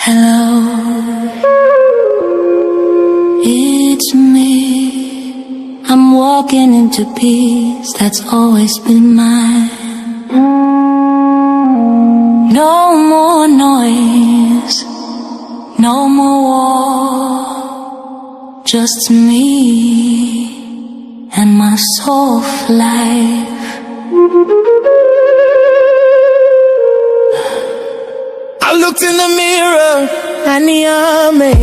Hello, it's me. I'm walking into peace that's always been mine. No more noise, no more war, just me and my soft life. I looked in the mirror and the army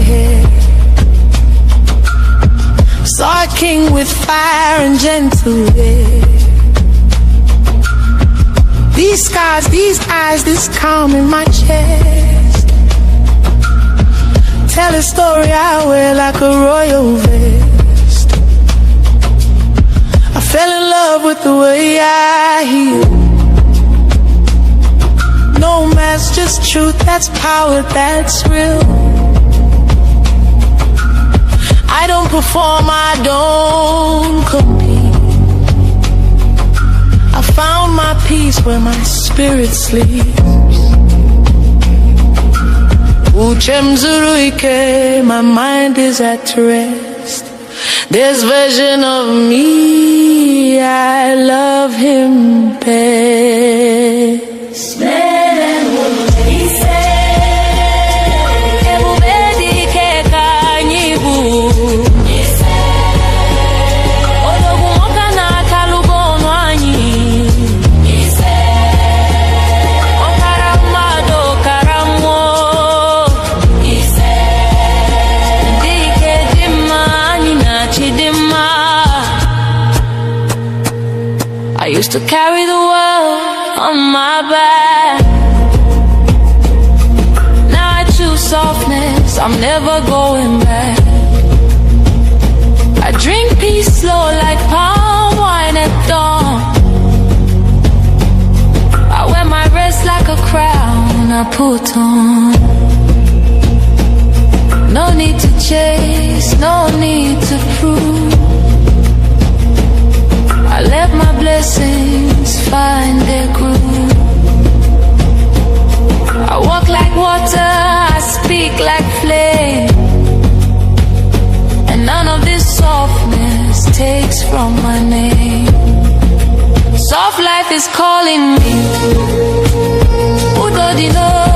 saw a king with fire and gentle air. These scars, these eyes, this calm in my chest tell a story I wear like a royal vest. I fell in love with the way I heal. No mask, just truth, that's power, that's real. I don't perform, I don't compete. I found my peace where my spirit sleeps. Uchemzuruike, my mind is at rest. This version of me, I love him best. I used to carry the world on my back. Now I choose softness, I'm never going back. I drink peace slow like palm wine at dawn. I wear my rest like a crown I put on. No need to chase, no need to prove. I let my blessings find their groove. I walk like water, I speak like flame, and none of this softness takes from my name. Soft life is calling me. Udodino.